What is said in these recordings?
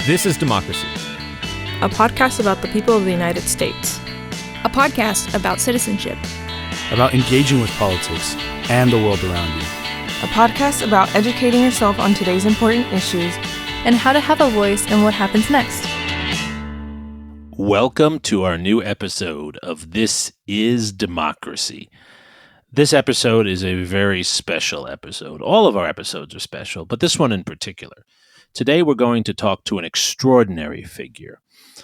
This is Democracy, a podcast about the people of the United States. A podcast about citizenship. About engaging with politics and the world around you. A podcast about educating yourself on today's important issues and how to have a voice in what happens next. Welcome to our new episode of This is Democracy. This episode is a very special episode. All of our episodes are special, but this one in particular. Today we're going to talk to an extraordinary figure,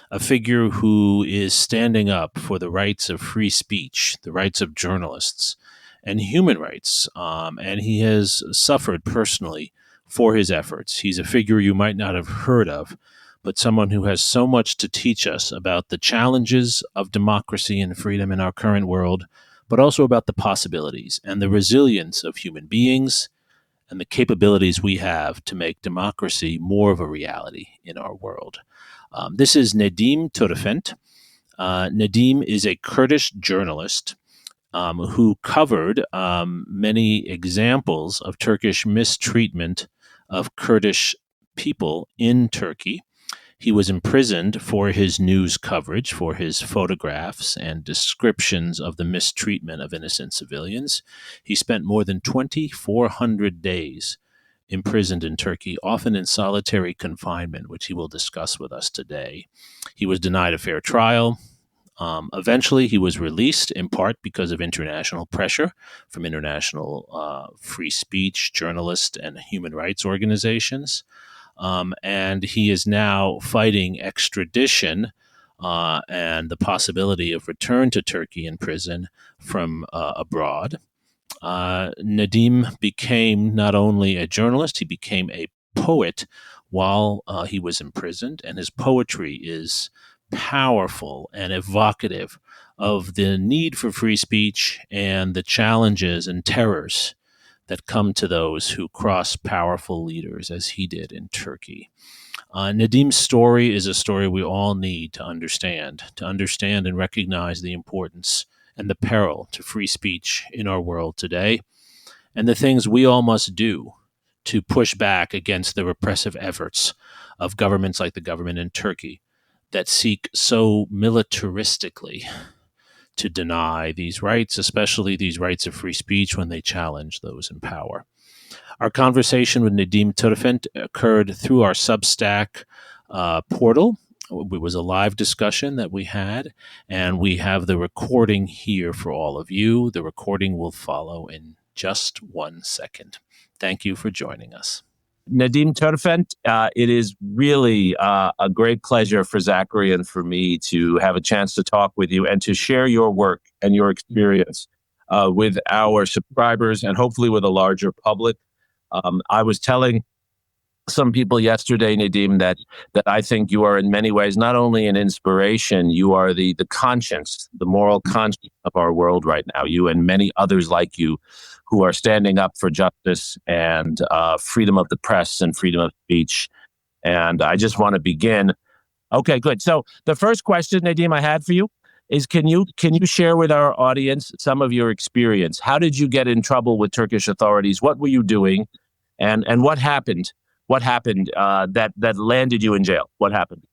a figure who is standing up for the rights of free speech, the rights of journalists, and human rights, and he has suffered personally for his efforts. He's a figure you might not have heard of, but someone who has so much to teach us about the challenges of democracy and freedom in our current world, but also about the possibilities and the resilience of human beings and the capabilities we have to make democracy more of a reality in our world. This is Nedim Türfent. Nedim is a Kurdish journalist who covered many examples of Turkish mistreatment of Kurdish people in Turkey. He was imprisoned for his news coverage, for his photographs and descriptions of the mistreatment of innocent civilians. He spent more than 2,400 days imprisoned in Turkey, often in solitary confinement, which he will discuss with us today. He was denied a fair trial. Eventually, he was released, in part because of international pressure from international free speech, journalist, and human rights organizations. And he is now fighting extradition and the possibility of return to Turkey in prison from abroad. Nedim became not only a journalist, he became a poet while he was imprisoned, and his poetry is powerful and evocative of the need for free speech and the challenges and terrors that come to those who cross powerful leaders, as he did in Turkey. Nedim's story is a story we all need to understand and recognize the importance and the peril to free speech in our world today, and the things we all must do to push back against the repressive efforts of governments like the government in Turkey that seek so militaristically to deny these rights, especially these rights of free speech, when they challenge those in power. Our conversation with Nedim Türfent occurred through our Substack portal. It was a live discussion that we had, and we have the recording here for all of you. The recording will follow in just 1 second. Thank you for joining us. Nedim Türfent, it is really a great pleasure for Zachary and for me to have a chance to talk with you and to share your work and your experience with our subscribers and hopefully with a larger public. I was telling some people yesterday, Nedim, that I think you are in many ways not only an inspiration, you are the conscience, the moral conscience of our world right now. You and many others like you who are standing up for justice and freedom of the press and freedom of speech. And I just want to begin. Okay, good. So the first question, Nedim, I had for you is, can you share with our audience some of your experience? How did you get in trouble with Turkish authorities? What were you doing? And what happened? What happened that landed you in jail? What happened?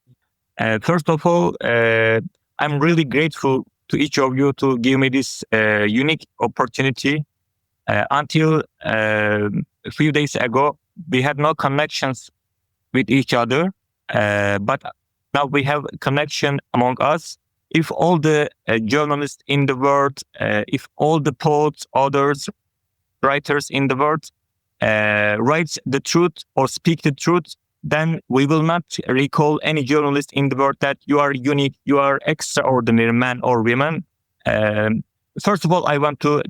First of all, I'm really grateful to each of you to give me this unique opportunity. Until a few days ago, we had no connections with each other, but now we have a connection among us. If all the journalists in the world, if all the poets, authors, writers in the world write the truth or speak the truth, then we will not recall any journalist in the world that you are unique, you are extraordinary man or woman. First of all, I want to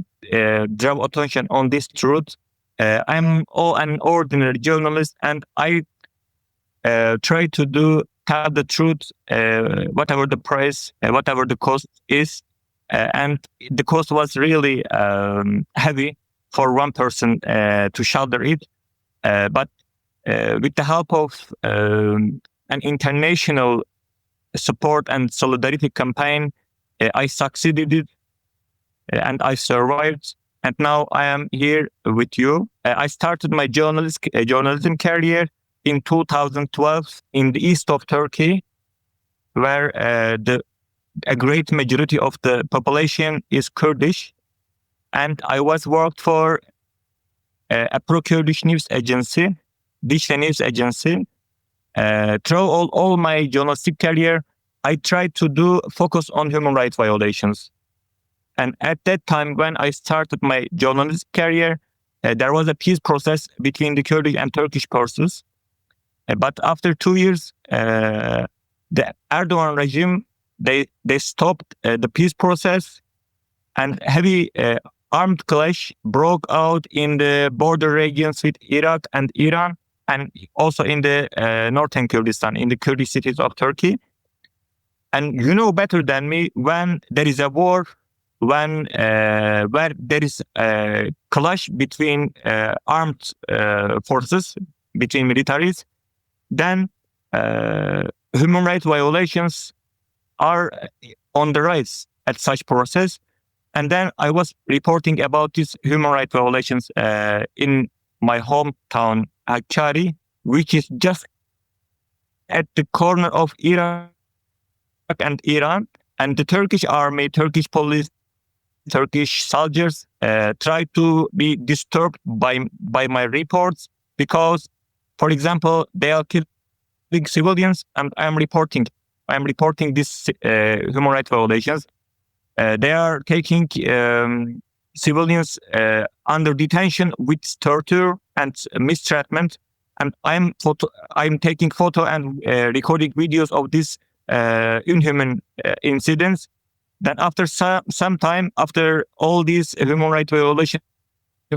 draw attention on this truth. I'm an ordinary journalist, and I try to tell the truth, whatever the price, whatever the cost is. And the cost was really heavy for one person to shoulder it. But with the help of an international support and solidarity campaign, I succeeded and I survived. And now I am here with you. I started my journalism career in 2012 in the east of Turkey, where a great majority of the population is Kurdish. And I was worked for a pro-Kurdish news agency, Dişle News Agency. Through all my journalistic career, I tried to focus on human rights violations. And at that time, when I started my journalistic career, there was a peace process between the Kurdish and Turkish forces. But after 2 years, the Erdogan regime, they stopped the peace process, and heavy armed clash broke out in the border regions with Iraq and Iran, and also in the northern Kurdistan, in the Kurdish cities of Turkey. And you know better than me, when there is a war, when where there is a clash between armed forces, between militaries, then human rights violations are on the rise at such process. And then I was reporting about these human rights violations in my hometown, Hakkari, which is just at the corner of Iraq and Iran. And the Turkish army, Turkish police, Turkish soldiers try to be disturbed by my reports because, for example, they are killing civilians, and I'm reporting these human rights violations. They are taking civilians under detention with torture and mistreatment, and I'm taking photo and recording videos of these inhuman incidents. Then after some time, after all these human rights violations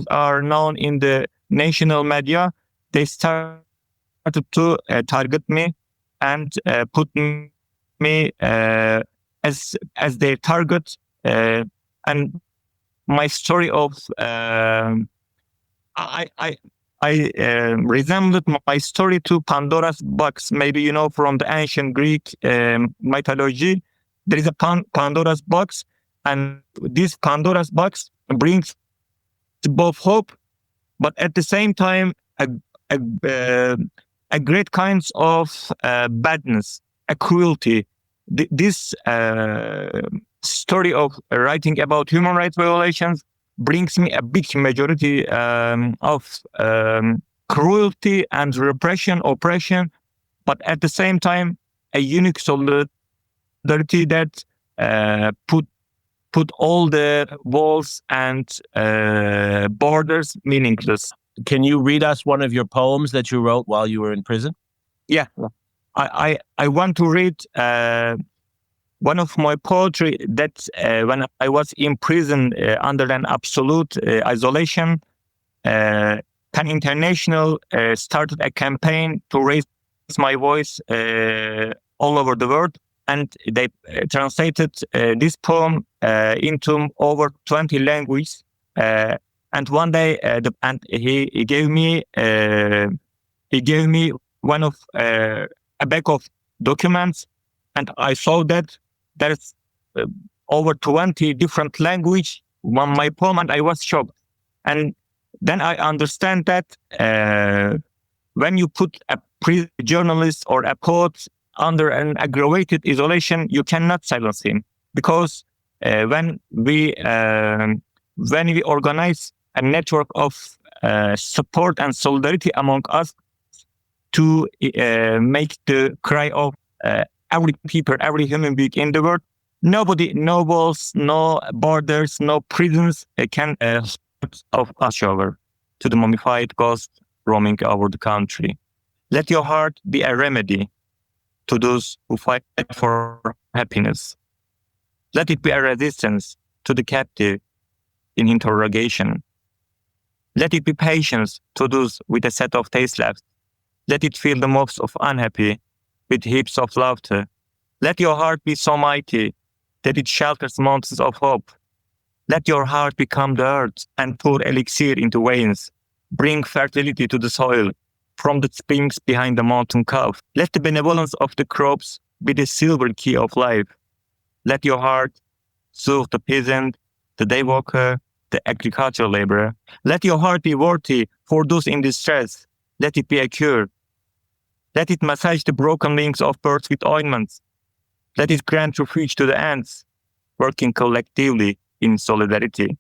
are known in the national media, they started to target me and put me as their target. And my story of I resembled my story to Pandora's box. Maybe you know from the ancient Greek mythology, there is a Pandora's box, and this Pandora's box brings both hope, but at the same time a great kinds of badness, a cruelty. This story of writing about human rights violations brings me a big majority of cruelty and repression, oppression, but at the same time a unique solidarity that put all the walls and borders meaningless. Can you read us one of your poems that you wrote while you were in prison? Yeah, I want to read one of my poetry that when I was in prison under an absolute isolation, Pan International started a campaign to raise my voice all over the world, and they translated this poem into over 20 languages. And one day, he gave me one of a bag of documents, and I saw that there's over 20 different languages on my poem, and I was shocked. And then I understand that when you put a journalist or a poet under an aggravated isolation, you cannot silence him, because when we organize a network of support and solidarity among us to make the cry of every people, every human being in the world, nobody, no walls, no borders, no prisons can of us over to the mummified ghost roaming over the country. Let your heart be a remedy to those who fight for happiness. Let it be a resistance to the captive in interrogation. Let it be patience to those with a set of taste labs. Let it fill the mouths of unhappy with heaps of laughter. Let your heart be so mighty that it shelters mountains of hope. Let your heart become the earth and pour elixir into veins. Bring fertility to the soil from the springs behind the mountain calf. Let the benevolence of the crops be the silver key of life. Let your heart soothe the peasant, the day worker, the agricultural laborer. Let your heart be worthy for those in distress. Let it be a cure Let it massage the broken wings of birds with ointments. Let it grant refuge to the ants, working collectively in solidarity.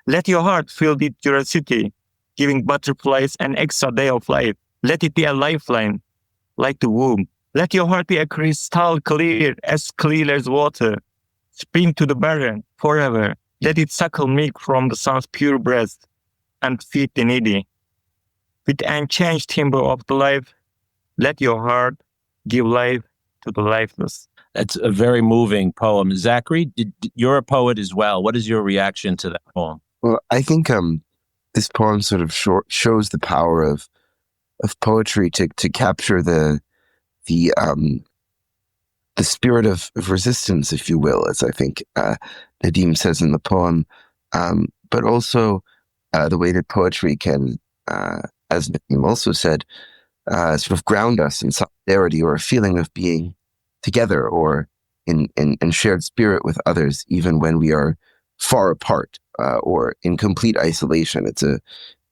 Let your heart fill with curiosity, giving butterflies an extra day of life. Let it be a lifeline, like the womb. Let your heart be a crystal clear as water, spring to the barren forever. Let it suckle milk from the sun's pure breast and feed the needy. With the unchanged timber of the life, let your heart give life to the lifeless. That's a very moving poem. Zachary, you're a poet as well. What is your reaction to that poem? Well, I think this poem sort of shows the power of poetry to capture the spirit of resistance, if you will, as I think Nedim says in the poem, but also the way that poetry can, as Nedim also said, sort of ground us in solidarity or a feeling of being together or in shared spirit with others, even when we are far apart or in complete isolation.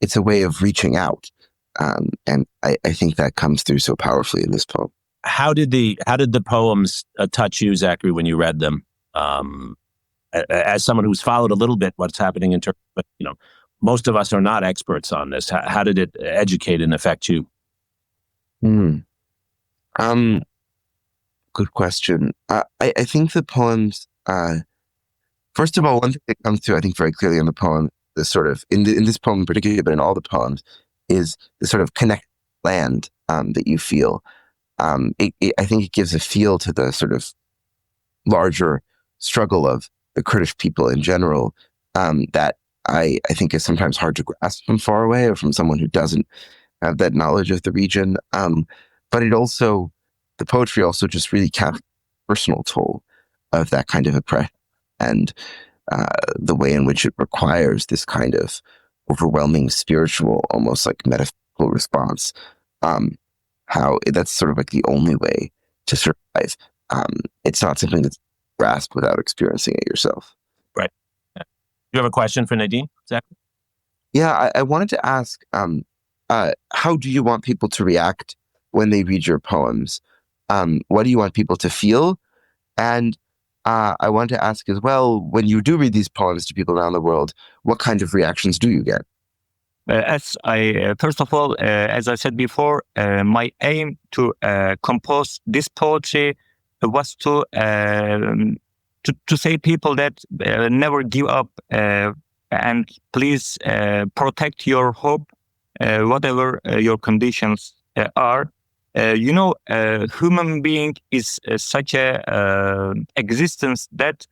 It's a way of reaching out, and I think that comes through so powerfully in this poem. How did the poems touch you, Zachary, when you read them? As someone who's followed a little bit what's happening in Turkey, but most of us are not experts on this. How did it educate and affect you? Good question. I think the poems. First of all, one thing that comes through, I think, very clearly in the poem, the sort of in this poem in particular, but in all the poems, is the sort of connected land that you feel. I think it gives a feel to the sort of larger struggle of the Kurdish people in general that I think is sometimes hard to grasp from far away or from someone who doesn't have that knowledge of the region. But the poetry also just really captures the personal toll of that kind of oppression and the way in which it requires this kind of overwhelming spiritual, almost like metaphysical response. How that's sort of like the only way to survive. It's not something that's grasped without experiencing it yourself. Right. You have a question for Nedim, Zachary? Yeah, I wanted to ask, how do you want people to react when they read your poems? What do you want people to feel? And I want to ask as well, when you do read these poems to people around the world, what kind of reactions do you get? First of all, as I said before, my aim to compose this poetry was to say people that never give up and please protect your hope, whatever your conditions are. Human being is such a existence that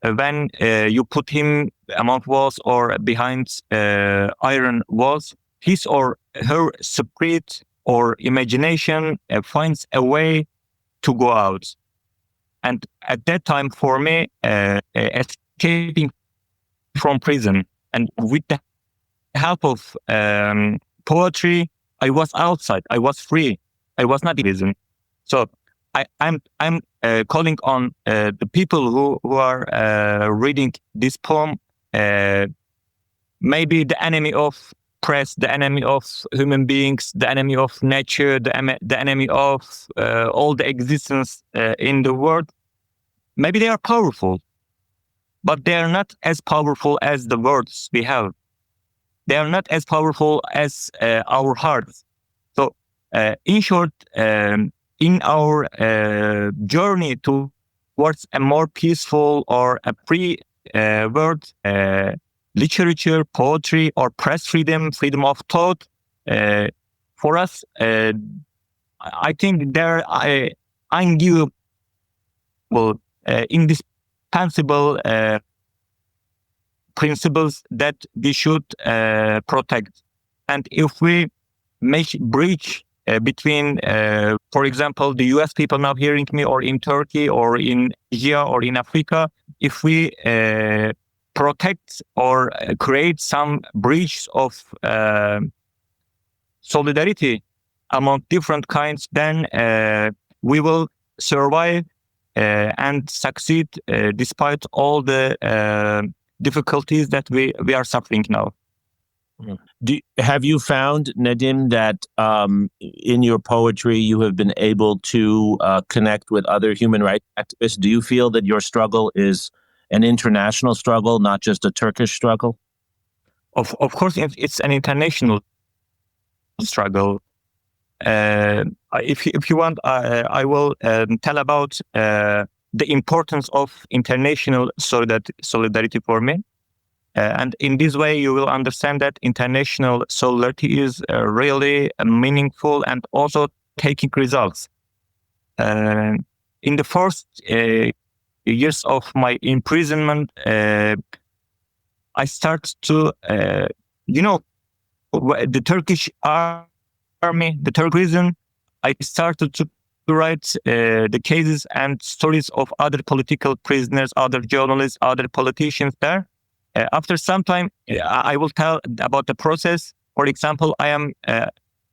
when you put him among walls or behind iron walls, his or her spirit or imagination finds a way to go out. And at that time, for me, escaping from prison and with the help of poetry, I was outside. I was free. I was not in prison. So I'm calling on the people who are reading this poem, maybe the enemy of press, the enemy of human beings, the enemy of nature, the enemy of all the existence in the world. Maybe they are powerful, but they are not as powerful as the words we have. They are not as powerful as our hearts. So, in short, in our journey towards a more peaceful or a free world, literature, poetry, or press freedom, freedom of thought, for us, I think there are ungiven, indispensable principles that we should protect. And if we make breach between, for example, the US people now hearing me, or in Turkey, or in Asia, or in Africa, if we protect or create some breach of solidarity among different kinds, then we will survive and succeed despite all the difficulties that we are suffering now. Have you found, Nedim, that in your poetry you have been able to connect with other human rights activists? Do you feel that your struggle is an international struggle, not just a Turkish struggle? Of course, it's an international struggle. If you want, I will tell about the importance of international solidarity for me. And in this way, you will understand that international solidarity is really meaningful and also taking results. In the first years of my imprisonment, I started to, the Turkish army, the Turkish prison, I started to write the cases and stories of other political prisoners, other journalists, other politicians there. After some time, I will tell about the process. For example, I am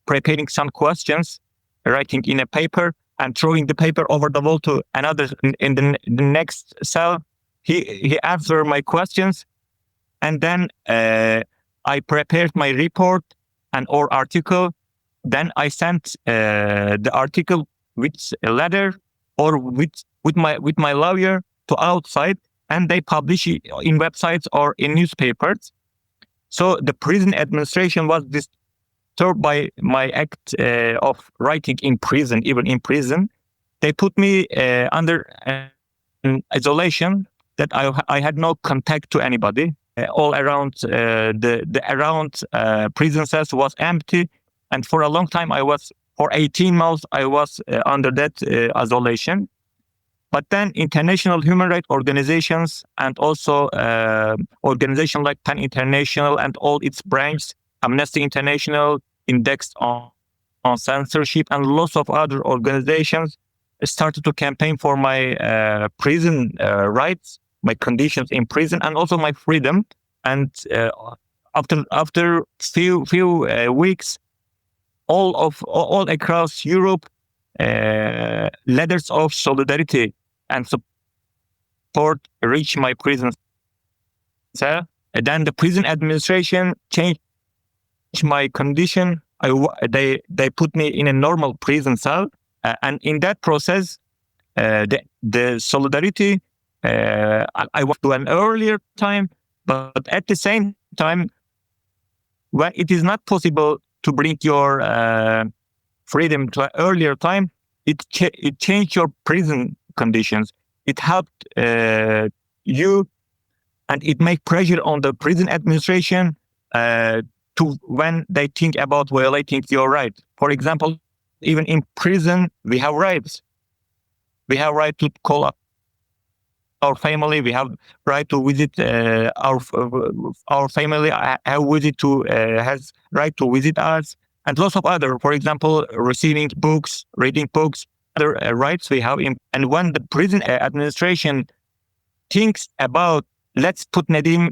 preparing some questions, writing in a paper and throwing the paper over the wall to another in the next cell. He answered my questions, and then I prepared my report or article. Then I sent the article with a letter or with my lawyer to outside, and they publish it in websites or in newspapers. So the prison administration was disturbed by my act of writing in prison, even in prison. They put me under isolation, that I had no contact to anybody. All around the prison cells was empty, and for a long time for 18 months I was under that isolation. But then international human rights organizations and also organizations like PEN International and all its branches, Amnesty International, Indexed on Censorship, and lots of other organizations started to campaign for my prison rights, my conditions in prison, and also my freedom. And after few weeks, all across Europe, letters of solidarity and support reached my prison cell. And then the prison administration changed my condition. They put me in a normal prison cell, and in that process, the solidarity I was to an earlier time, but at the same time, when it is not possible to bring your freedom to an earlier time, it changed your prison conditions. It helped you, and it make pressure on the prison administration to when they think about violating your right. For example, even in prison, we have rights. We have right to call up our family. We have right to visit our family. Has right to visit us, and lots of other. For example, receiving books, reading books, other rights we have. And when the prison administration thinks about, let's put Nedim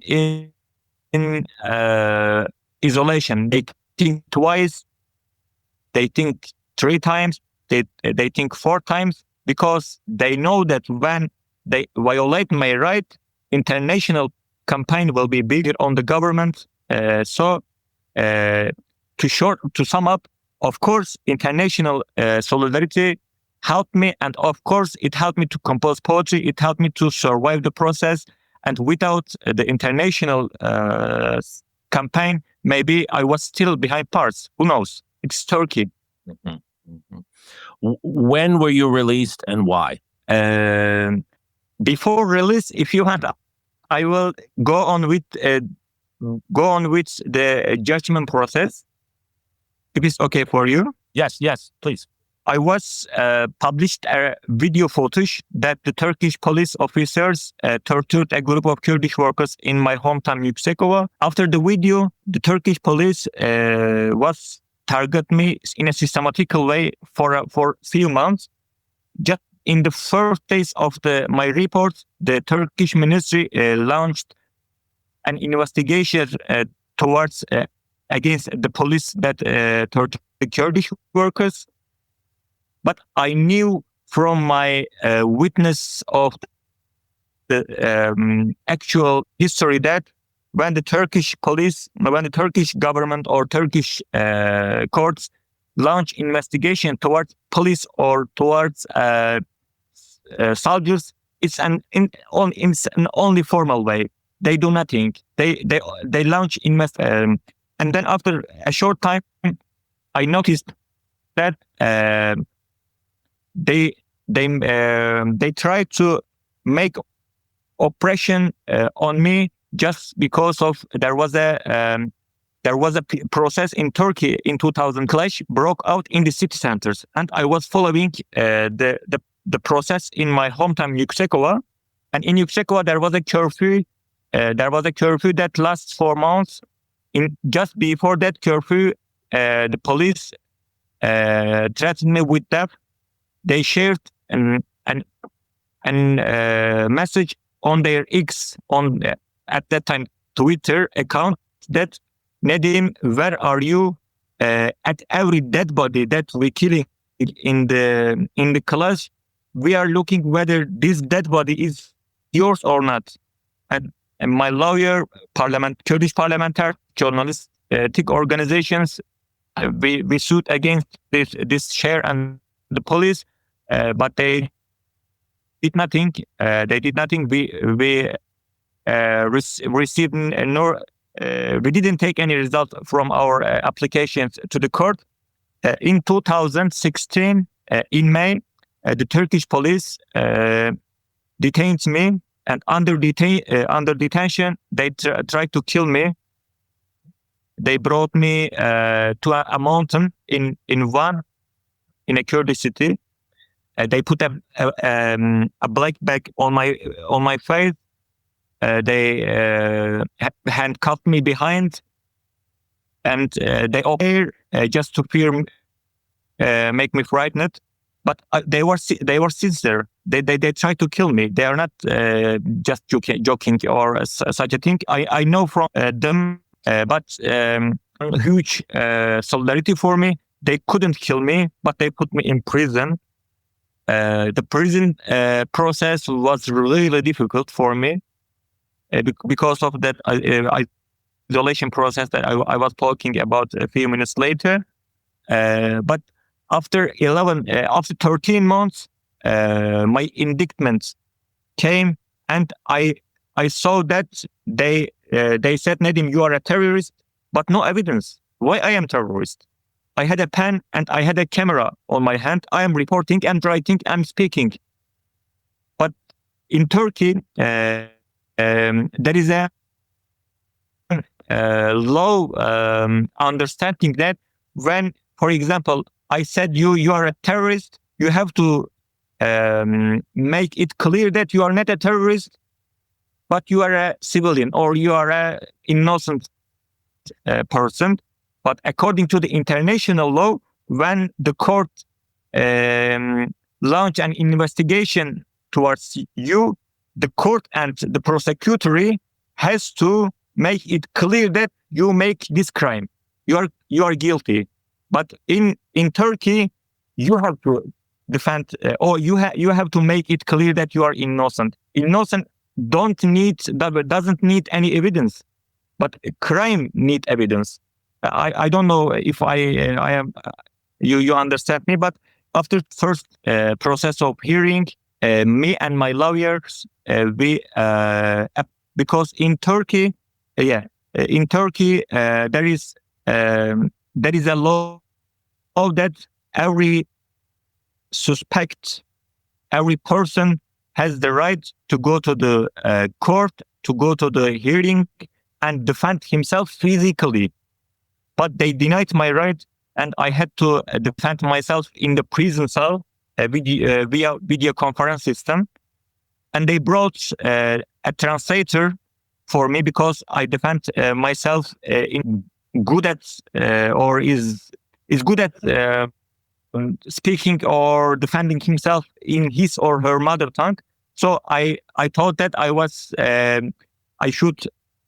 in isolation, they think twice, they think 3 times, they think 4 times, because they know that when they violate my right, international campaign will be bigger on the government. So to sum up, of course, international solidarity helped me, and of course, it helped me to compose poetry. It helped me to survive the process. And without the international campaign, maybe I was still behind bars. Who knows? It's Turkey. Mm-hmm. Mm-hmm. When were you released and why? Before release, if you want, I will go on with the judgment process. If it's okay for you. Yes, please. I was published a video footage that the Turkish police officers tortured a group of Kurdish workers in my hometown Yüksekova. After the video, the Turkish police was target me in a systematical way for few months. Just in the first days of my report, the Turkish ministry launched an investigation towards against the police that tortured the Kurdish workers. But I knew from my witness of the actual history that when the Turkish police, when the Turkish government or Turkish courts launch investigation towards police or towards soldiers, it's an only formal way. They do nothing. They launch and then after a short time, I noticed that they try to make oppression on me just because of there was a process in Turkey in 2000. Clash broke out in the city centers, and I was following the process in my hometown Yüksekova, and in Yüksekova there was a curfew. There was a curfew that lasts 4 months. Just before that curfew, the police threatened me with death. They shared an message on their X, at that time Twitter account, that Nedim, where are you? At every dead body that we killing in the clash, we are looking whether this dead body is yours or not. And my lawyer, Kurdish parliamentary journalistic organizations, we sued against this share and the police, but they did nothing. We received we didn't take any result from our applications to the court. In 2016, in May, the Turkish police detained me, and under detention, they tried to kill me. They brought me to a mountain in a Kurdish city. They put a black bag on my face. They handcuffed me behind, and they opened just to make me frightened. But they were sincere. They tried to kill me. They are not just joking or such a thing. I know from them, but huge solidarity for me. They couldn't kill me, but they put me in prison. The prison process was really difficult for me because of that isolation process that I was talking about a few minutes later. But after 13 months, my indictment came, and I saw that they said, Nedim, you are a terrorist, but no evidence. Why I am terrorist? I had a pen and I had a camera on my hand. I am reporting and writing and speaking. But in Turkey, there is a low understanding that when, for example, I said you are a terrorist, you have to make it clear that you are not a terrorist, but you are a civilian or you are an innocent person. But according to the international law, when the court launch an investigation towards you, the court and the prosecutor has to make it clear that you make this crime. You are guilty. But in Turkey, you have to defend, or you have to make it clear that you are innocent. Innocent doesn't need any evidence, but crime need evidence. I don't know if I am you understand me, but after first process of hearing, me and my lawyers, we because in Turkey, there is a law that every suspect, every person has the right to go to the court, to go to the hearing and defend himself physically. But they denied my right, and I had to defend myself in the prison cell via video conference system. And they brought a translator for me because I defend myself good at speaking or defending himself in his or her mother tongue. So I thought that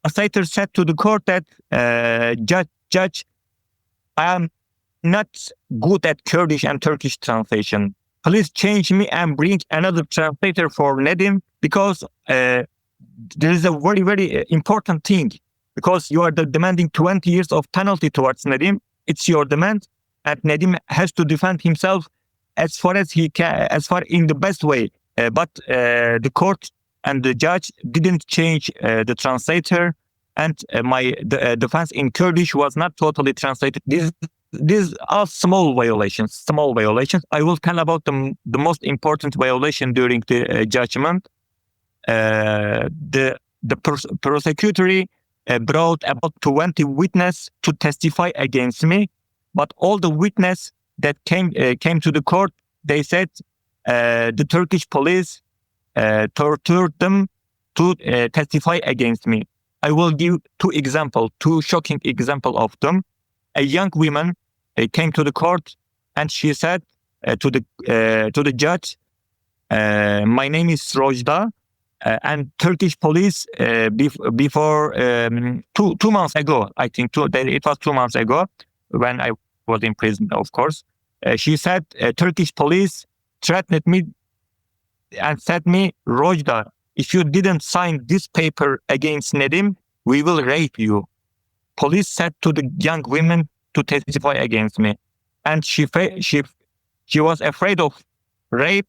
translator said to the court that Judge, I am not good at Kurdish and Turkish translation. Please change me and bring another translator for Nedim, because there is a very, very important thing. because you are demanding 20 years of penalty towards Nedim. It's your demand, and Nedim has to defend himself as far as he can, as far in the best way. But the court and the judge didn't change the translator, and my defense in Kurdish was not totally translated. These are small violations. I will tell about the most important violation during the judgment. The prosecutor brought about 20 witnesses to testify against me, but all the witnesses that came to the court, they said the Turkish police tortured them to testify against me. I will give two shocking examples of them. A young woman came to the court and she said to the judge, "My name is Rojda, and Turkish police before 2 months ago, I think it was 2 months ago when I was in prison, of course. She said Turkish police threatened me and said me, Rojda, if you didn't sign this paper against Nedim, we will rape you." Police said to the young women to testify against me, and she was afraid of rape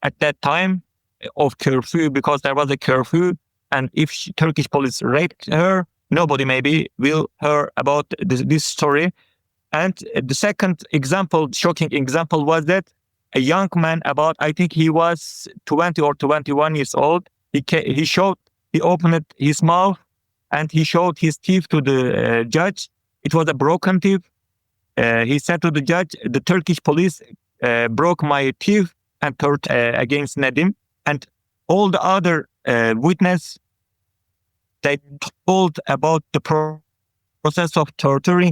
at that time of curfew, because there was a curfew, and if Turkish police raped her, nobody maybe will hear about this story. And the second example, shocking example, was that a young man, about I think he was 20 or 21 years old, he opened his mouth and he showed his teeth to the judge. It was a broken teeth. He said to the judge, the Turkish police broke my teeth and turned against Nedim. And all the other witnesses, they told about the process of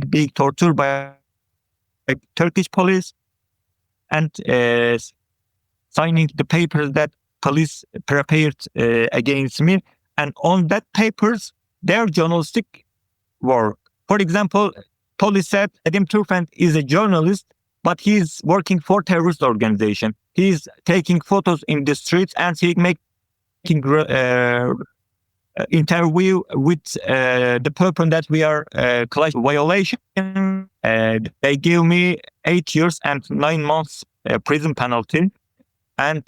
being tortured by Turkish police, and signing the papers that police prepared against me. And on that papers, their journalistic work. For example, police said Nedim Türfent is a journalist, but he's working for terrorist organization. He's taking photos in the streets and he's making interview with the person that we are class violation. They give me 8 years and 9 months prison penalty. And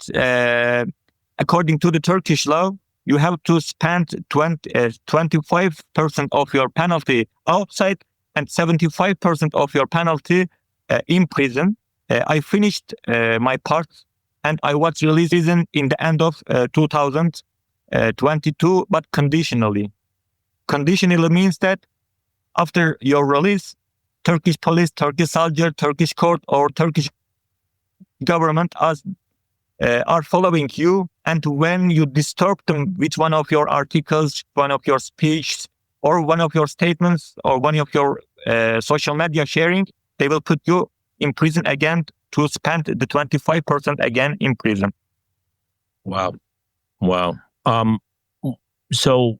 according to the Turkish law, you have to spend 25% of your penalty outside and 75% of your penalty in prison. I finished my part and I was released in the end of 2022, but conditionally. Conditionally means that after your release, Turkish police, Turkish soldier, Turkish court, or Turkish government are following you. And when you disturb them with one of your articles, one of your speeches, or one of your statements, or one of your social media sharing, they will put you in prison again to spend the 25% again in prison. Wow. So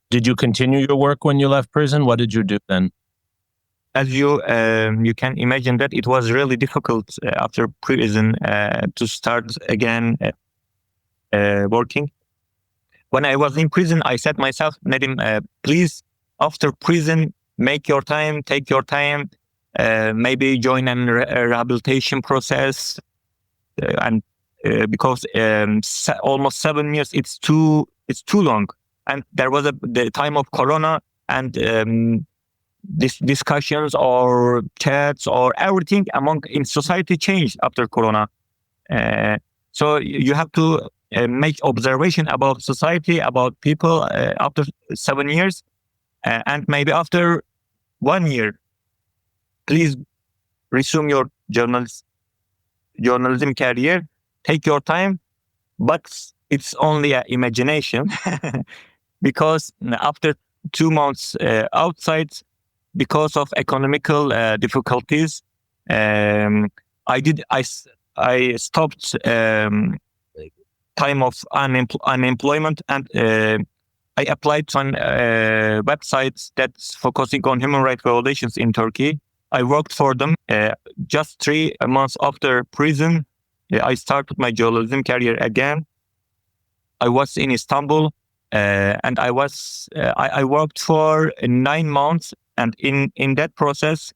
did you continue your work when you left prison? What did you do then? As you can imagine that it was really difficult after prison to start again working. When I was in prison, I said myself, Nedim, please, after prison, make your time, take your time, maybe join a rehabilitation process, and because almost 7 years, it's too long. And there was the time of Corona, and discussions or chats or everything in society changed after Corona. So you have to make observation about society, about people after 7 years, and maybe after 1 year, please resume your journalism career. Take your time, but it's only an imagination because after 2 months outside, because of economical difficulties, I stopped time of unemployment, and I applied to websites that's focusing on human rights violations in Turkey. I worked for them. Just 3 months after prison, I started my journalism career again. I was in Istanbul. and I worked for 9 months, and in that process,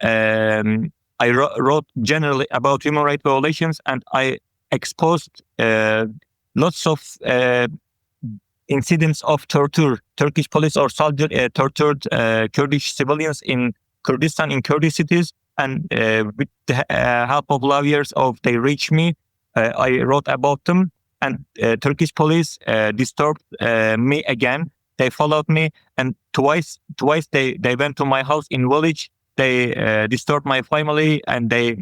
I wrote generally about human rights violations, and I exposed lots of incidents of torture. Turkish police or soldiers tortured Kurdish civilians in Kurdistan, in Kurdish cities, and with the help of lawyers, they reached me. I wrote about them, and Turkish police disturbed me again. They followed me, and twice they went to my house in village. They disturbed my family, and they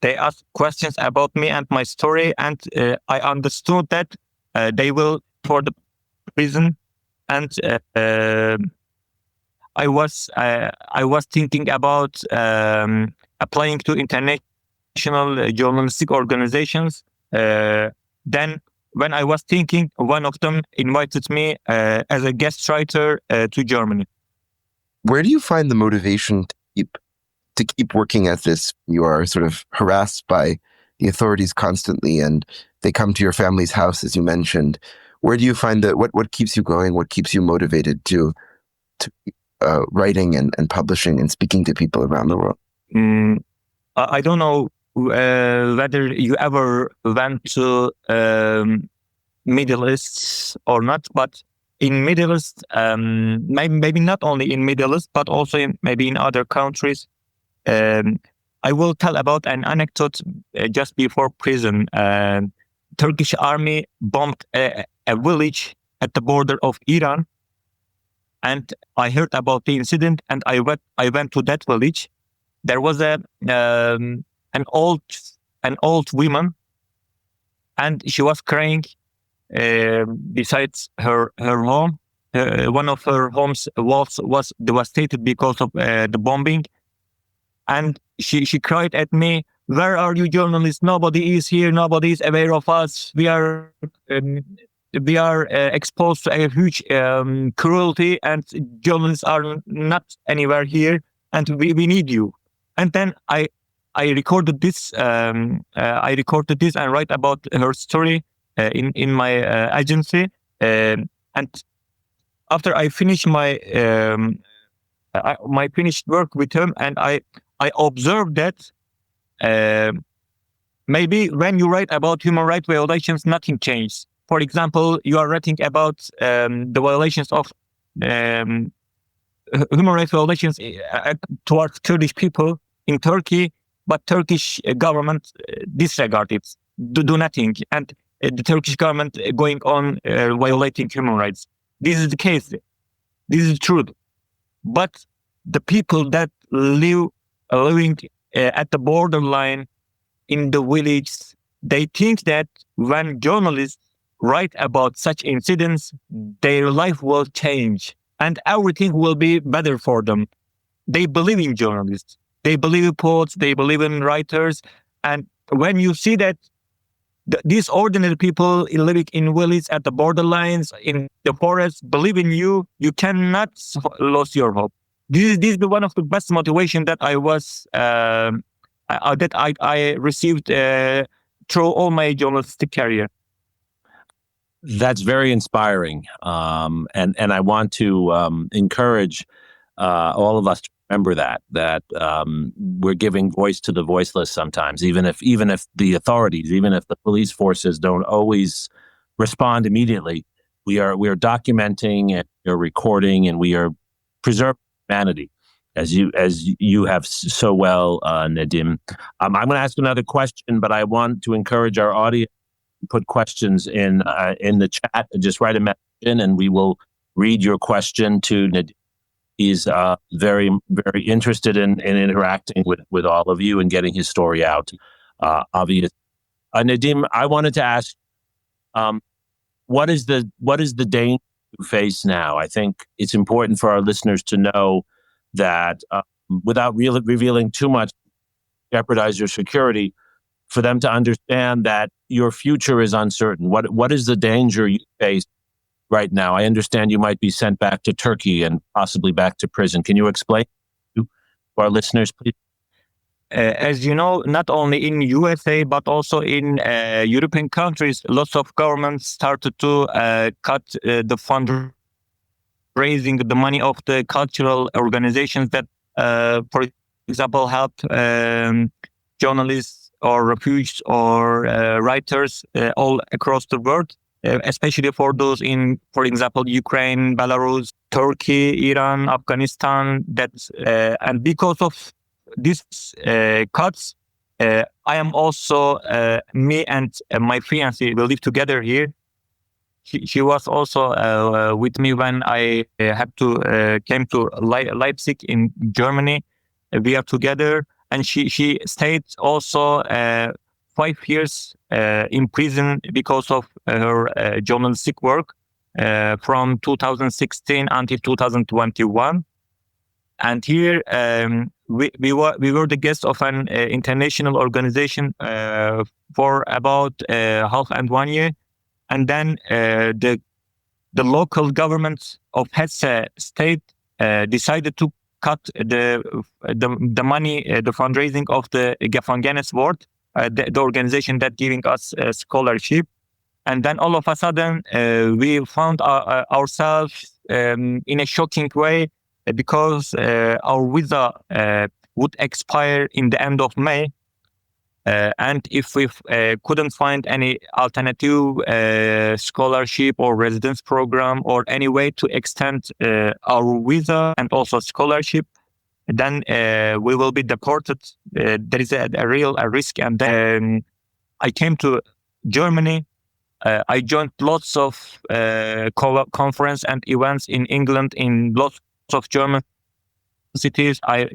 asked questions about me and my story, and I understood that they will for the prison, and I was thinking about applying to international journalistic organizations. Then, when I was thinking, one of them invited me as a guest writer to Germany. Where do you find the motivation to keep working at this? You are sort of harassed by the authorities constantly, and they come to your family's house, as you mentioned. Where do you find that? What keeps you going? What keeps you motivated to writing and publishing and speaking to people around the world? I don't know whether you ever went to Middle East or not, but in Middle East, maybe not only in Middle East, but also maybe in other countries. I will tell about an anecdote just before prison. Turkish army bombed a village at the border of Iran, and I heard about the incident, and I went to that village. There was an old woman, and she was crying besides her home. One of her homes was devastated because of the bombing, and she cried at me, "Where are you, journalists? Nobody is here. Nobody is aware of us. We are exposed to a huge cruelty, and journalists are not anywhere here, and we need you." And then I recorded this. I recorded this and write about her story in my agency. And after I finished my finished work with him, and I observed that maybe when you write about human rights violations, nothing changes. For example, you are writing about the violations of human rights violations towards Kurdish people in Turkey, but Turkish government disregard it, do nothing, and the Turkish government going on violating human rights. This is the case. This is true. But the people that living at the borderline in the village, they think that when journalists write about such incidents, their life will change and everything will be better for them. They believe in journalists. They believe in poets. They believe in writers. And when you see that these ordinary people living in villages at the borderlines, in the forest, believe in you, you cannot lose your hope. This is one of the best motivation that I received through all my journalistic career. That's very inspiring, and I want to encourage all of us to remember that we're giving voice to the voiceless sometimes, even if the authorities, even if the police forces don't always respond immediately. We are documenting and we're recording, and we are preserving humanity, as you have so well, Nedim. I'm going to ask another question, but I want to encourage our audience to put questions in the chat. Just write a message in, and we will read your question to Nedim. He's very, very interested in interacting with all of you and getting his story out. Obviously, Nedim, I wanted to ask, what is the danger you face now? I think it's important for our listeners to know that without revealing too much, jeopardize your security, for them to understand that your future is uncertain. What is the danger you face right now? I understand you might be sent back to Turkey and possibly back to prison. Can you explain to our listeners, please? as you know, not only in USA but also in European countries, lots of governments started to cut the fundraising, the money of the cultural organizations that, for example, help journalists or refugees or writers all across the world, especially for those in, for example, Ukraine, Belarus, Turkey, Iran, Afghanistan. And because of these cuts, I am also, me and my fiancée, we live together here. She was also with me when I had to came to Leipzig in Germany. We are together, and she stayed also 5 years in prison because of her journalistic work from 2016 until 2021. And here we were the guests of an international organization for about half and 1 year, and then the local government of Hesse state decided to cut the money, the fundraising of the Gefangenes Award, the organization that giving us a scholarship. And then all of a sudden we found ourselves in a shocking way, because our visa would expire in the end of May. And if we couldn't find any alternative scholarship or residence program or any way to extend our visa and also scholarship, then we will be deported. There is a real risk. And then I came to Germany. I joined lots of conference and events in England, in lots of German cities. I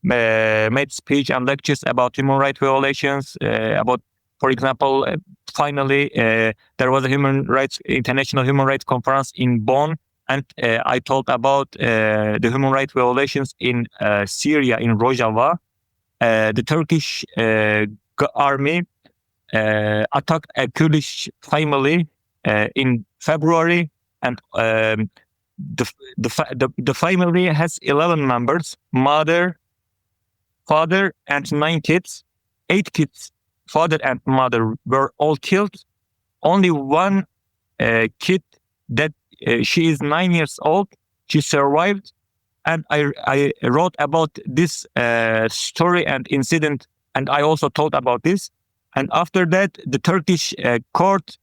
made speech and lectures about human rights violations. About, for example, finally there was a international human rights conference in Bonn, and I told about the human rights violations in Syria, in Rojava. The Turkish army attacked a Kurdish family in February, and the family has 11 members: mother, father, and 9 kids. 8 kids, father and mother, were all killed. Only one kid, that she is 9 years old, she survived. And I wrote about this story and incident, and I also told about this. And after that, the Turkish court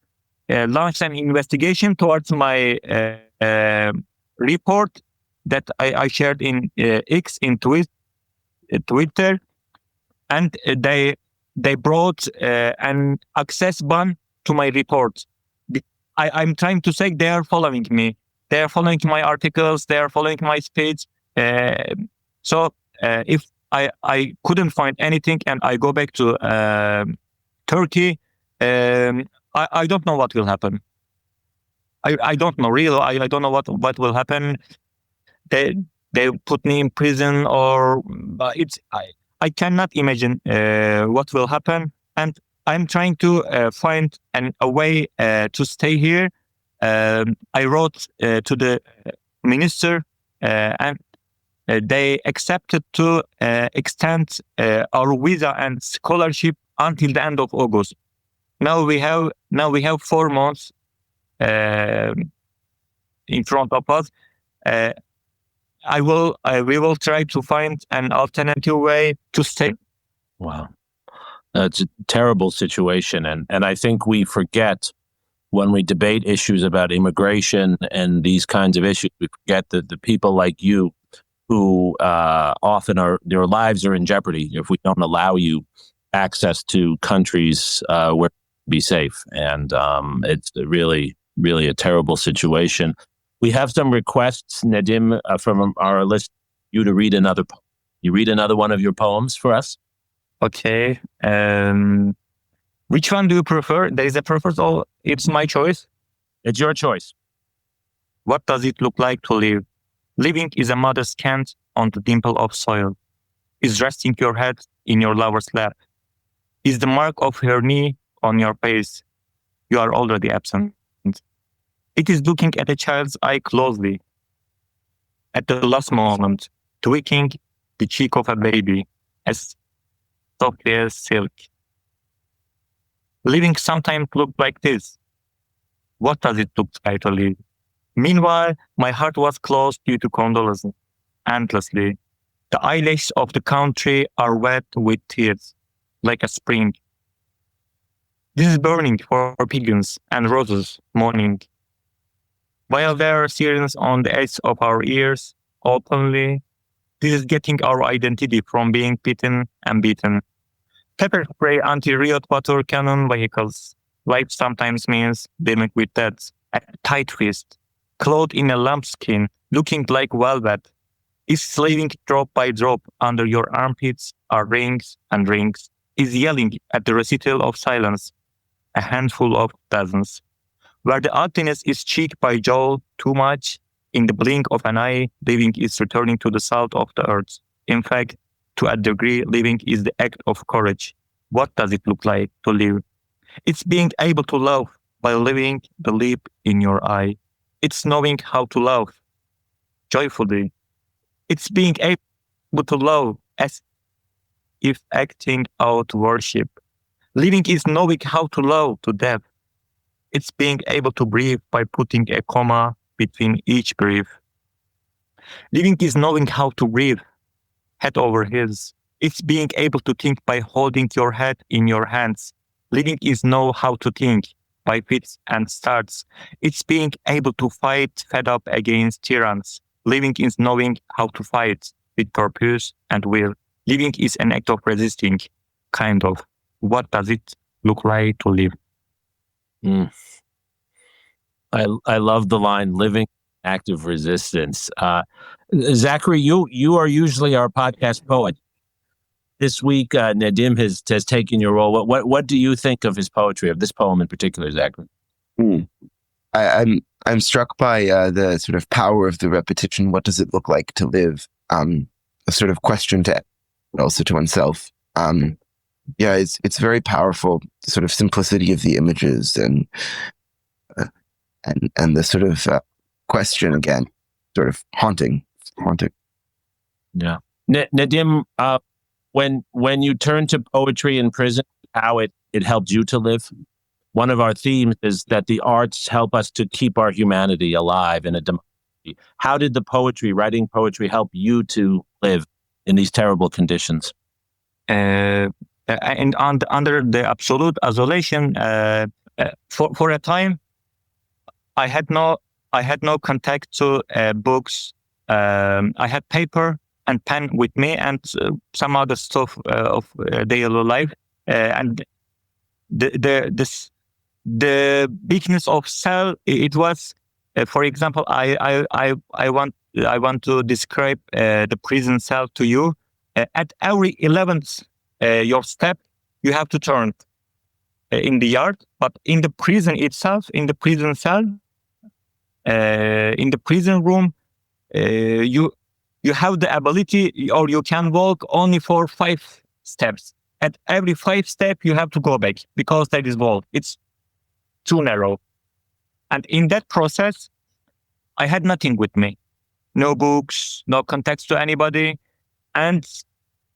launched an investigation towards my report that I shared in X, in Twitter, and they brought an access ban to my report. I'm trying to say they are following me. They are following my articles. They are following my speech. So if I couldn't find anything and I go back to Turkey, I don't know what will happen. I don't know, really. I don't know what will happen. They put me in prison, or I cannot imagine what will happen. And I'm trying to find a way to stay here. I wrote to the minister, and they accepted to extend our visa and scholarship until the end of August. Now we have 4 months in front of us. We will try to find an alternative way to stay. Wow. It's a terrible situation. And I think we forget, when we debate issues about immigration and these kinds of issues, we forget that the people like you, who often their lives are in jeopardy if we don't allow you access to countries where be safe. And it's really, really a terrible situation. We have some requests, Nedim, from our list, you to read another poem. You read another one of your poems for us? Okay. Which one do you prefer? There is a preference, or it's my choice? It's your choice. What does it look like to live? Living is a mother's hand on the dimple of soil, is resting your head in your lover's lap, is the mark of her knee on your face. You are already absent. It is looking at a child's eye closely, at the last moment, tweaking the cheek of a baby, as softly as silk. Living sometimes looks like this. What does it look like to live? Meanwhile, my heart was closed due to condolences, endlessly. The eyelashes of the country are wet with tears, like a spring. This is burning for pigeons and roses mourning. While there are sirens on the edge of our ears, openly, this is getting our identity from being beaten and beaten. Pepper spray anti-riot water cannon vehicles. Life sometimes means dealing with death. A tight fist, clothed in a lambskin, looking like velvet, is slaving drop by drop under your armpits are rings and rings, is yelling at the recital of silence, a handful of dozens. Where the emptiness is cheeked by Joel too much, in the blink of an eye, living is returning to the salt of the earth. In fact, to a degree, living is the act of courage. What does it look like to live? It's being able to love by living the leap in your eye. It's knowing how to love joyfully. It's being able to love as if acting out worship. Living is knowing how to love to death. It's being able to breathe by putting a comma between each breath. Living is knowing how to breathe head over heels. It's being able to think by holding your head in your hands. Living is know how to think by fits and starts. It's being able to fight fed up against tyrants. Living is knowing how to fight with purpose and will. Living is an act of resisting, kind of. What does it look like to live? I love the line, living active resistance. Zachary, you are usually our podcast poet. This week, Nedim has taken your role. What do you think of his poetry, of this poem in particular, Zachary? I'm struck by the sort of power of the repetition. What does it look like to live? A sort of question to, but also to oneself. Yeah, it's very powerful. The sort of simplicity of the images and the sort of question again, sort of haunting. Yeah, Nedim, when you turn to poetry in prison, how it helped you to live. One of our themes is that the arts help us to keep our humanity alive in a democracy. How did the writing poetry, help you to live in these terrible conditions? And under the absolute isolation, for a time, I had no contact to books. I had paper and pen with me and some other stuff of daily life, and the bigness of cell. It was, for example, I want to describe the prison cell to you. At every 11th your step, you have to turn in the yard, but in the prison itself, in the prison cell, in the prison room, you have the ability, or you can walk only for 5 steps. At every 5 steps, you have to go back because that is wall. It's too narrow. And in that process, I had nothing with me. No books, no contacts to anybody. And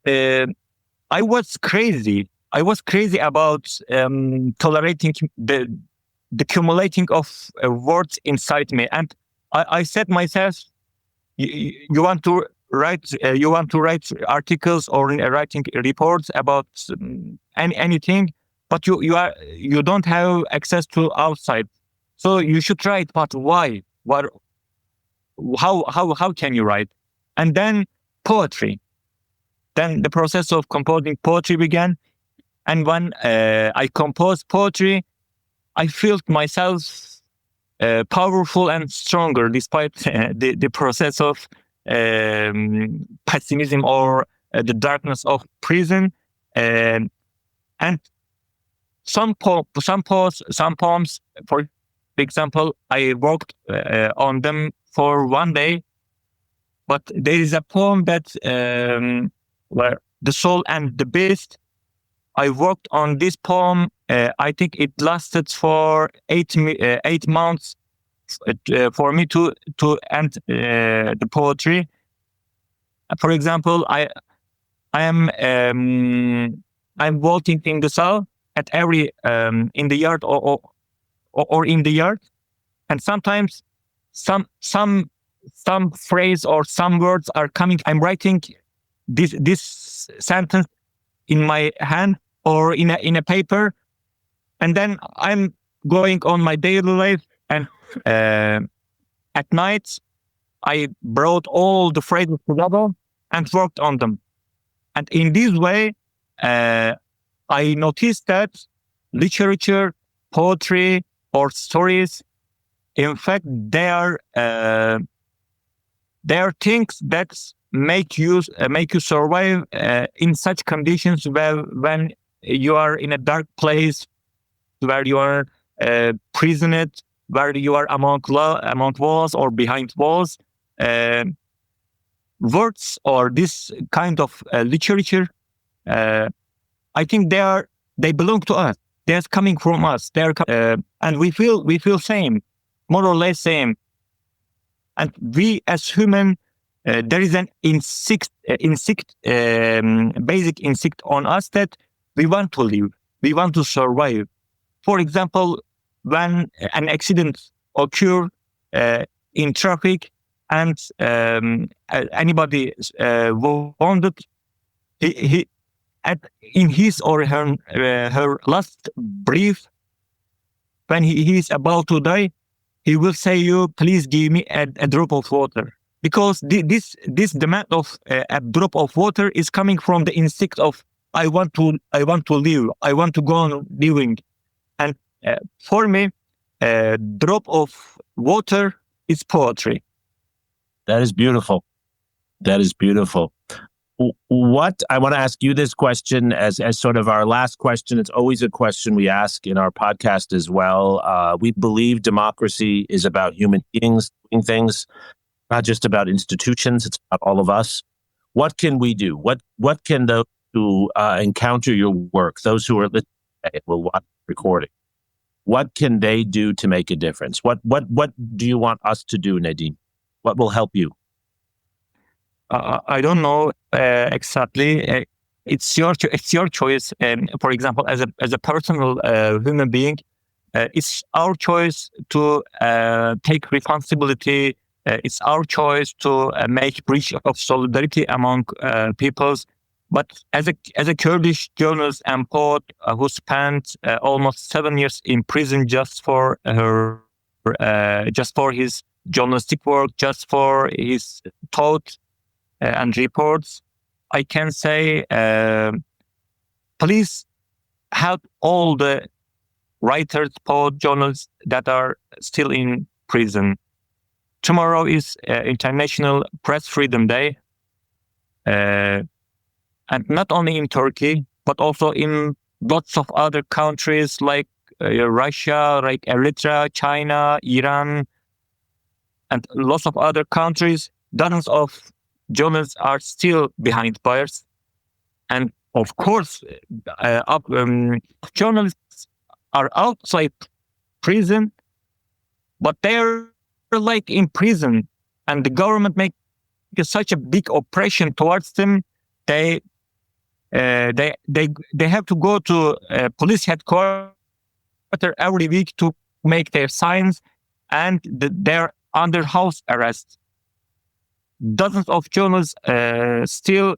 I was crazy. I was crazy about tolerating the accumulating of words inside me. And I said myself, you want to write articles or writing reports about anything, but you don't have access to outside, so you should write. But why? How can you write? And then poetry. Then the process of composing poetry began, and when I composed poetry, I felt myself powerful and stronger despite the process of pessimism or the darkness of prison. And some poems, for example, I worked on them for one day. But there is a poem that where the soul and the beast. I worked on this poem. I think it lasted for 8 months for me to end the poetry. For example, I am I'm walking in the south at every in the yard or in the yard, and sometimes some phrase or some words are coming. I'm writing this sentence in my hand or in a paper, and then I'm going on my daily life. And at night, I brought all the phrases together and worked on them. And in this way, I noticed that literature, poetry, or stories, in fact, they are things that make you survive in such conditions where when you are in a dark place, where you are prisoned, where you are among walls or behind walls. Words or this kind of literature, I think they belong to us. They're coming from us. And we feel same, more or less same. And we as human, there is an basic instinct on us that we want to live, we want to survive. For example, when an accident occurs in traffic and anybody wounded, he in his or her last breath, when he is about to die, he will say, "You please give me a drop of water," because this demand of a drop of water is coming from the instinct of I want to live, I want to go on living. And for me, a drop of water is poetry. That is beautiful. That is beautiful. What I want to ask you this question as sort of our last question. It's always a question we ask in our podcast as well. We believe democracy is about human beings doing things, not just about institutions. It's about all of us. What can we do? What can those who encounter your work, those who are listening today, will watch the recording, what can they do to make a difference? What do you want us to do, Nedim? What will help you? I don't know exactly. It's your choice. For example, as a personal human being, it's our choice to take responsibility. It's our choice to make breach of solidarity among peoples. But as a Kurdish journalist and poet who spent almost 7 years in prison just for his journalistic work, just for his thought and reports, I can say, please help all the writers, poets, journalists that are still in prison. Tomorrow is International Press Freedom Day. And not only in Turkey, but also in lots of other countries like Russia, like Eritrea, China, Iran, and lots of other countries. Dozens of journalists are still behind bars. And of course, journalists are outside prison, but they're like in prison, and the government makes such a big oppression towards them. They have to go to police headquarters every week to make their signs, and they're under house arrest. Dozens of journalists still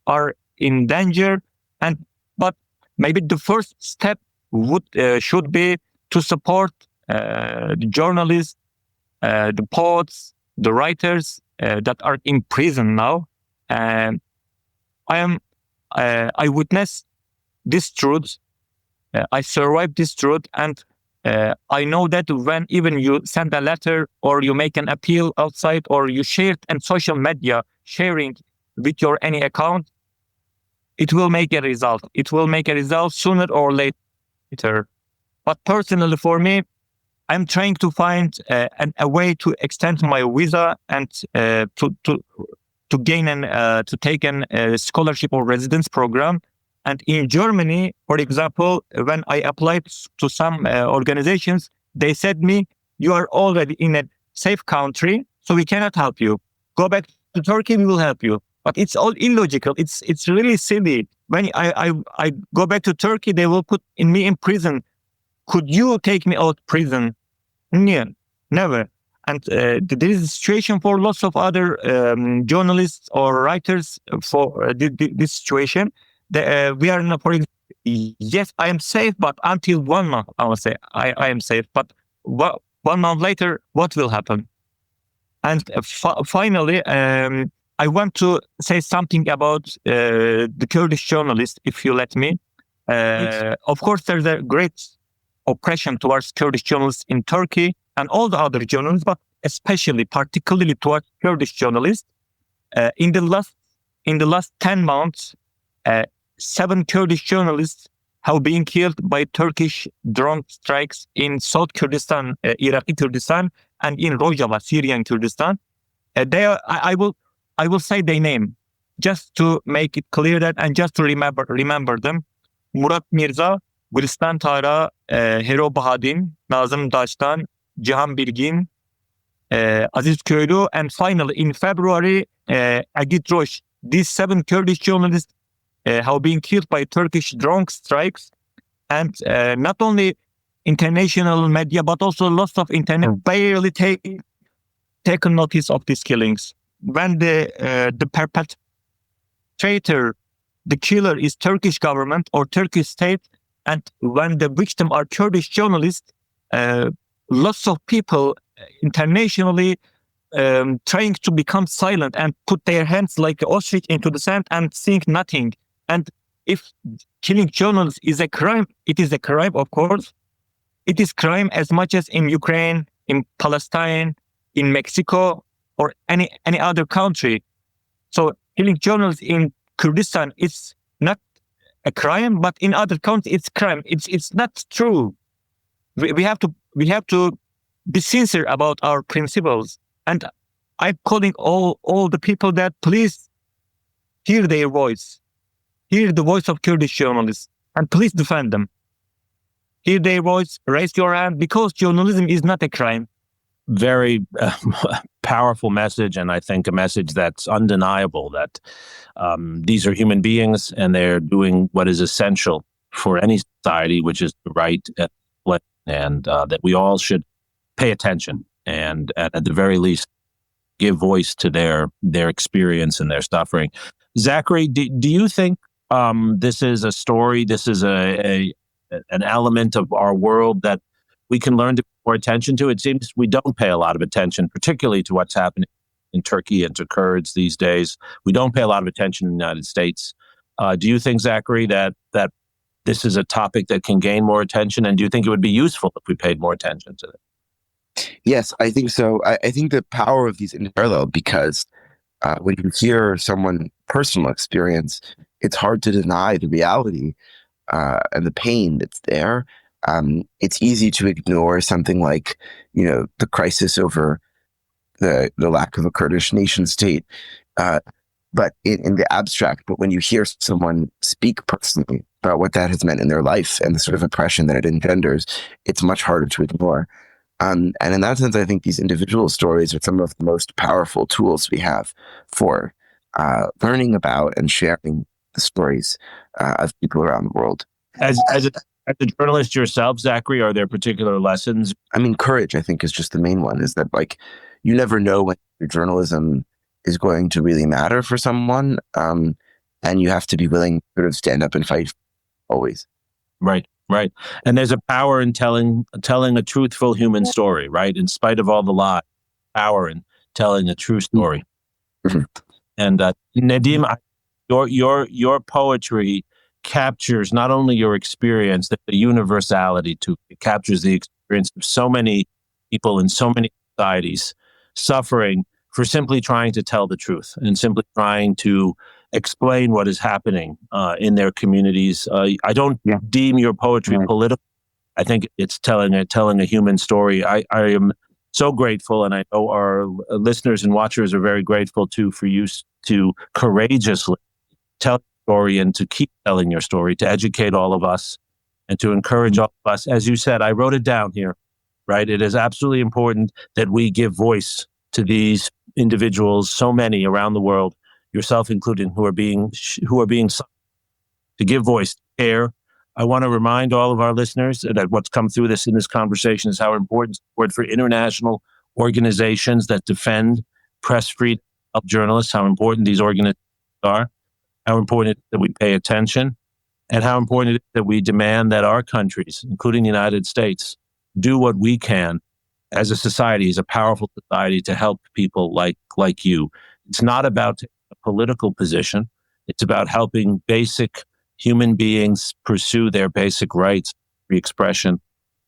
are in danger, but maybe the first step should be to support the journalists, the poets, the writers that are in prison now. I witnessed this truth. I survived this truth, and I know that when even you send a letter or you make an appeal outside or you share it on social media, sharing with your any account, it will make a result. It will make a result sooner or later. But personally, for me, I'm trying to find a way to extend my visa and to gain to take a scholarship or residence program. And in Germany, for example, when I applied to some organizations, they said me, "You are already in a safe country, so we cannot help you. Go back to Turkey, we will help you." But it's all illogical. It's really silly. When I go back to Turkey, they will put me in prison. Could you take me out prison? Yeah, never. And there is a situation for lots of other journalists or writers for this situation. We are in a, for example, yes, I am safe, but until 1 month, I will say I am safe. But 1 month later, what will happen? And finally, I want to say something about the Kurdish journalists, if you let me. Of course, there's a great oppression towards Kurdish journalists in Turkey and all the other journalists, but especially, particularly towards Kurdish journalists. In the last 10 months, 7 Kurdish journalists have been killed by Turkish drone strikes in South Kurdistan, Iraqi Kurdistan, and in Rojava, Syrian Kurdistan. I will say their name just to make it clear that, and just to remember them. Murat Mirza, Gülistan Tara, Hero Bahadin, Nazım Daştan, Cihan Bilgin, Aziz Köylü, and finally in February, Agit Roş. These 7 Kurdish journalists have been killed by Turkish drone strikes, and not only international media, but also lots of internet barely taken notice of these killings. When the perpetrator, the killer, is Turkish government or Turkish state, and when the victim are Kurdish journalists, lots of people internationally trying to become silent and put their hands like an ostrich into the sand and think nothing. And if killing journalists is a crime, it is a crime, of course. It is crime as much as in Ukraine, in Palestine, in Mexico, or any other country. So killing journalists in Kurdistan is not a crime, but in other countries it's crime. It's not true. We have to be sincere about our principles. And I'm calling all the people that please hear their voice. Hear the voice of Kurdish journalists and please defend them. Hear their voice, raise your hand, because journalism is not a crime. Very powerful message, and I think a message that's undeniable, that these are human beings and they're doing what is essential for any society, which is the right and that we all should pay attention and at the very least give voice to their experience and their suffering. Zachary, do you think this is a story, this is an element of our world that we can learn to pay more attention to? It seems we don't pay a lot of attention, particularly to what's happening in Turkey and to Kurds these days. We don't pay a lot of attention in the United States. Do you think, Zachary, that this is a topic that can gain more attention? And do you think it would be useful if we paid more attention to it? Yes, I think so. I think the power of these in parallel, because when you hear someone's personal experience, it's hard to deny the reality and the pain that's there. It's easy to ignore something like, the crisis over the lack of a Kurdish nation state, but in the abstract. But when you hear someone speak personally about what that has meant in their life and the sort of oppression that it engenders, it's much harder to ignore. And in that sense, I think these individual stories are some of the most powerful tools we have for learning about and sharing the stories of people around the world. As a journalist yourself, Zachary, are there particular lessons? I mean, courage, I think, is just the main one, is that, you never know when your journalism is going to really matter for someone. And you have to be willing to sort of stand up and fight always. Right. And there's a power in telling a truthful human story, right? In spite of all the lies, power in telling a true story. Mm-hmm. And Nedim, your poetry captures not only your experience, the universality too. It captures the experience of so many people in so many societies suffering for simply trying to tell the truth and simply trying to explain what is happening in their communities. I don't deem your poetry political. I think it's telling a human story. I am so grateful, and I know our listeners and watchers are very grateful too, for you to courageously tell your story and to keep telling your story, to educate all of us and to encourage all of us. As you said, I wrote it down here, right? It is absolutely important that we give voice to these individuals, so many around the world, yourself included, who are being to give voice, care. I want to remind all of our listeners that what's come through in this conversation is how important support for international organizations that defend press freedom of journalists, how important these organizations are, how important it is that we pay attention, and how important it is that we demand that our countries, including the United States, do what we can as a society, as a powerful society, to help people like you. It's not about a political position. It's about helping basic human beings pursue their basic rights, free expression,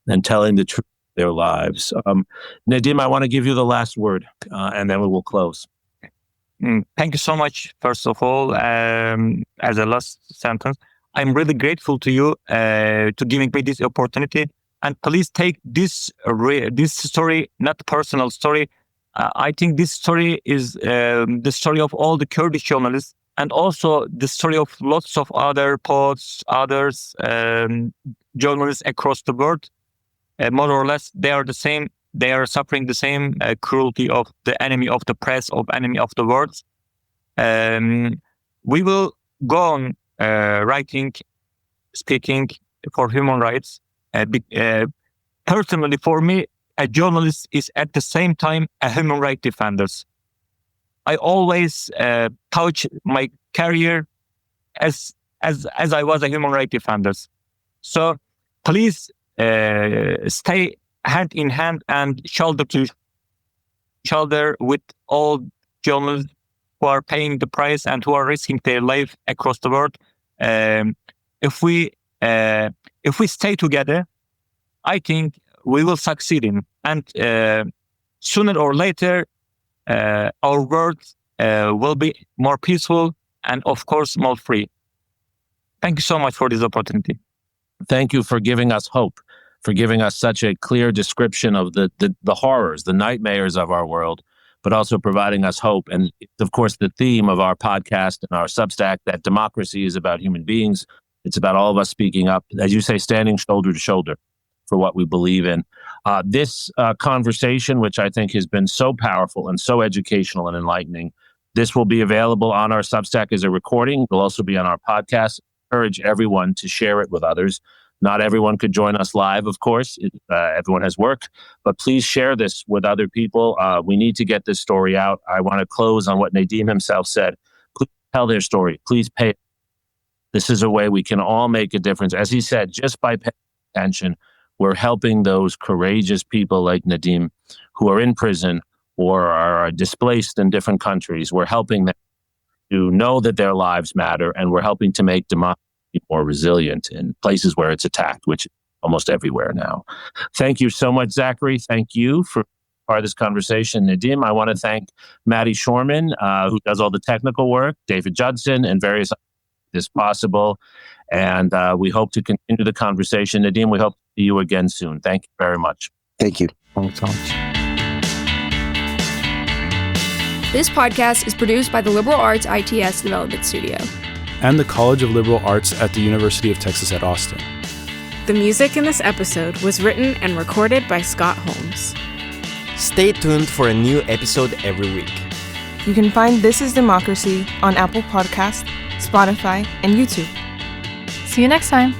and telling the truth of their lives. Nedim, I want to give you the last word, and then we will close. Thank you so much, first of all. As a last sentence, I'm really grateful to you to giving me this opportunity. And please take this story, not personal story. I think this story is the story of all the Kurdish journalists, and also the story of lots of other poets, others, journalists across the world. More or less, they are the same. They are suffering the same cruelty of the enemy of the press, of enemy of the world. We will go on writing, speaking for human rights. Personally, for me, a journalist is at the same time a human rights defender. I always couch my career as I was a human rights defender. So please stay hand in hand and shoulder to shoulder with all journalists who are paying the price and who are risking their life across the world. If we stay together, I think we will succeed in. And sooner or later, our world will be more peaceful and, of course, more free. Thank you so much for this opportunity. Thank you for giving us hope, for giving us such a clear description of the horrors, the nightmares of our world, but also providing us hope. And it's, of course, the theme of our podcast and our Substack, that democracy is about human beings. It's about all of us speaking up, as you say, standing shoulder to shoulder for what we believe in. This conversation, which I think has been so powerful and so educational and enlightening, this will be available on our Substack as a recording. It will also be on our podcast. I encourage everyone to share it with others. Not everyone could join us live, of course. Everyone has work, but please share this with other people. We need to get this story out. I want to close on what Nedim himself said. Please tell their story. Please pay. This is a way we can all make a difference. As he said, just by paying attention, we're helping those courageous people like Nedim who are in prison or are displaced in different countries. We're helping them to know that their lives matter, and we're helping to make democracy more resilient in places where it's attacked, which is almost everywhere now. Thank you so much, Zachary. Thank you for part of this conversation. Nedim, I want to thank Maddie Shorman, who does all the technical work, David Judson, and various others as possible. And we hope to continue the conversation. Nedim, we hope to see you again soon. Thank you very much. Thank you. Thanks so much. This podcast is produced by the Liberal Arts ITS Development Studio and the College of Liberal Arts at the University of Texas at Austin. The music in this episode was written and recorded by Scott Holmes. Stay tuned for a new episode every week. You can find This is Democracy on Apple Podcasts, Spotify, and YouTube. See you next time.